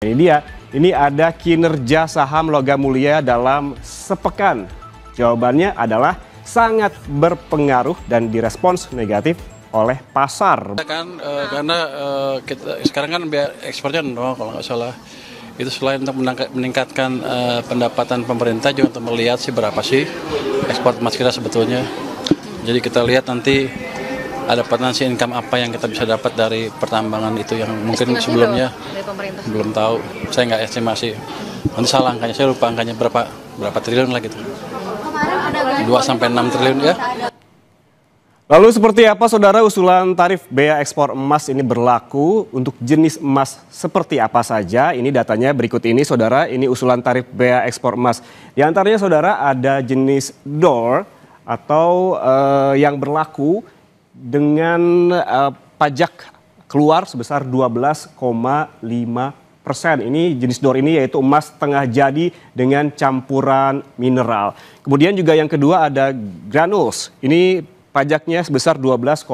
Ini dia, ini ada kinerja saham Logam Mulia dalam sepekan. Jawabannya adalah sangat berpengaruh dan direspons negatif oleh pasar. Karena kita sekarang kan biaya ekspornya nol kalau nggak salah. Itu selain untuk meningkatkan pendapatan pemerintah juga untuk melihat sih berapa sih ekspor emas kita sebetulnya. Jadi kita lihat nanti ada potensi income apa yang kita bisa dapat dari pertambangan itu yang mungkin sebelumnya belum tahu. Saya nggak estimasi. Nanti salah angkanya, saya lupa angkanya berapa triliun lah gitu. 2 sampai 6 triliun ya. Lalu seperti apa saudara usulan tarif bea ekspor emas ini berlaku untuk jenis emas seperti apa saja? Ini datanya berikut ini saudara, ini usulan tarif bea ekspor emas. Di antaranya saudara ada jenis DOR atau yang berlaku dengan pajak keluar sebesar 12,5%. Ini jenis DOR ini yaitu emas tengah jadi dengan campuran mineral. Kemudian juga yang kedua ada granules. Ini pajaknya sebesar 12,5%.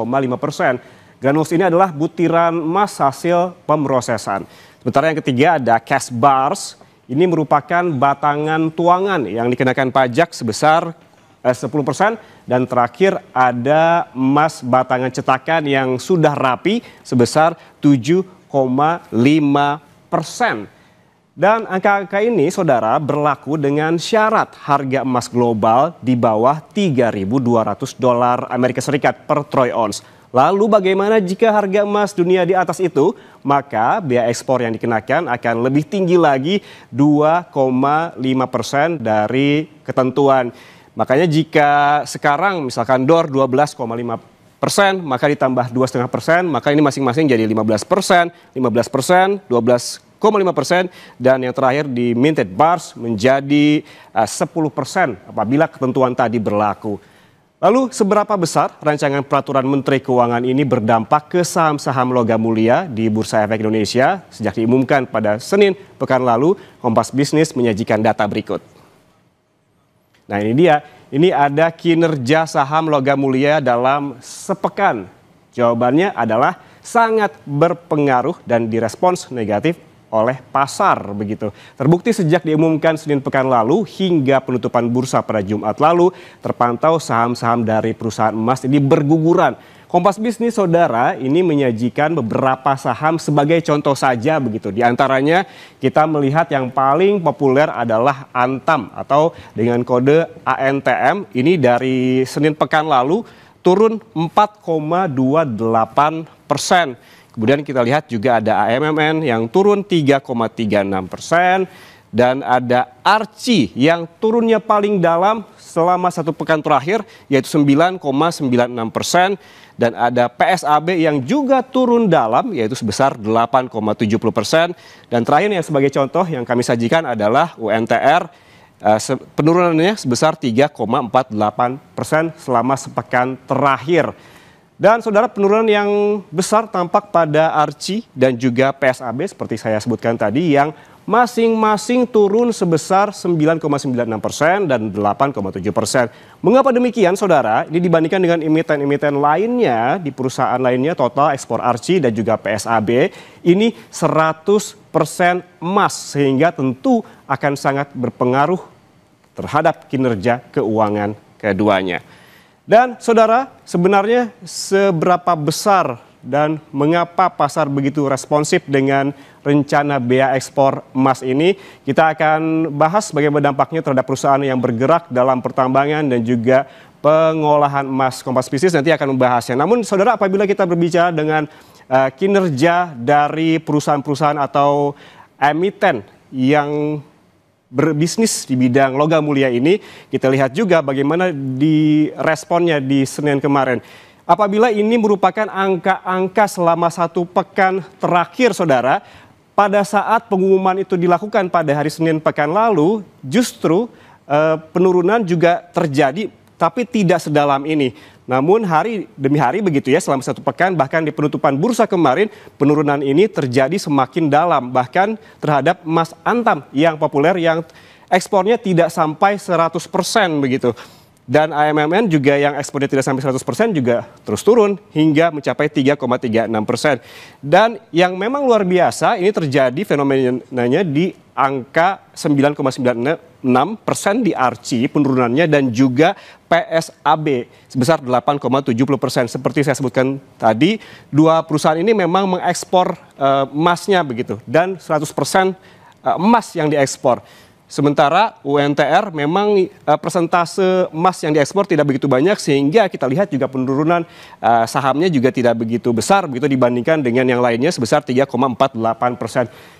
Granules ini adalah butiran emas hasil pemrosesan. Sementara yang ketiga ada cash bars. Ini merupakan batangan tuangan yang dikenakan pajak sebesar 10%. Dan terakhir ada emas batangan cetakan yang sudah rapi sebesar 7,5%. Dan angka-angka ini saudara berlaku dengan syarat harga emas global di bawah $3.200 Amerika Serikat per troy ounce. Lalu bagaimana jika harga emas dunia di atas itu? Maka bea ekspor yang dikenakan akan lebih tinggi lagi 2,5% dari ketentuan. Makanya jika sekarang misalkan DOR 12,5%, maka ditambah 2,5%, maka ini masing-masing jadi 15%, 15%, 12,5%, dan yang terakhir di minted bars menjadi 10% apabila ketentuan tadi berlaku. Lalu seberapa besar rancangan peraturan Menteri Keuangan ini berdampak ke saham-saham Logam Mulia di Bursa Efek Indonesia? Sejak diumumkan pada Senin pekan lalu, Kompas Bisnis menyajikan data berikut. Nah ini dia, ini ada kinerja saham Logam Mulia dalam sepekan. Jawabannya adalah sangat berpengaruh dan direspons negatif oleh pasar begitu. Terbukti sejak diumumkan Senin pekan lalu hingga penutupan bursa pada Jumat lalu, terpantau saham-saham dari perusahaan emas ini berguguran. Kompas Bisnis saudara ini menyajikan beberapa saham sebagai contoh saja begitu. Di antaranya kita melihat yang paling populer adalah Antam atau dengan kode ANTM. Ini dari Senin pekan lalu turun 4,28%. Kemudian kita lihat juga ada AMMN yang turun 3,36%. Dan ada Arci yang turunnya paling dalam selama satu pekan terakhir yaitu 9,96%. Dan ada PSAB yang juga turun dalam yaitu sebesar 8,70%. Dan terakhir yang sebagai contoh yang kami sajikan adalah UNTR. Penurunannya sebesar 3,48% selama sepekan terakhir. Dan saudara penurunan yang besar tampak pada Arci dan juga PSAB seperti saya sebutkan tadi yang masing-masing turun sebesar 9,96% dan 8,7%. Mengapa demikian saudara? Ini dibandingkan dengan emiten-emiten lainnya di perusahaan lainnya total ekspor Arci dan juga PSAB ini 100% emas sehingga tentu akan sangat berpengaruh terhadap kinerja keuangan keduanya. Dan saudara sebenarnya seberapa besar dan mengapa pasar begitu responsif dengan rencana bea ekspor emas ini? Kita akan bahas bagaimana dampaknya terhadap perusahaan yang bergerak dalam pertambangan dan juga pengolahan emas. Kompas Bisnis nanti akan membahasnya. Namun saudara apabila kita berbicara dengan kinerja dari perusahaan-perusahaan atau emiten yang berbisnis di bidang logam mulia ini, kita lihat juga bagaimana di responnya di Senin kemarin. Apabila ini merupakan angka-angka selama satu pekan terakhir saudara, pada saat pengumuman itu dilakukan pada hari Senin pekan lalu, justru penurunan juga terjadi tapi tidak sedalam ini. Namun hari demi hari begitu ya selama satu pekan bahkan di penutupan bursa kemarin penurunan ini terjadi semakin dalam bahkan terhadap emas Antam yang populer yang ekspornya tidak sampai 100% begitu. Dan AMMN juga yang ekspornya tidak sampai 100% juga terus turun hingga mencapai 3,36%. Dan yang memang luar biasa ini terjadi fenomenanya di angka 9,96% di ARCI penurunannya dan juga PSAB sebesar 8,70%. Seperti saya sebutkan tadi, dua perusahaan ini memang mengekspor emasnya begitu dan 100% emas yang diekspor. Sementara UNTR memang persentase emas yang diekspor tidak begitu banyak sehingga kita lihat juga penurunan sahamnya juga tidak begitu besar begitu dibandingkan dengan yang lainnya sebesar 3,48%.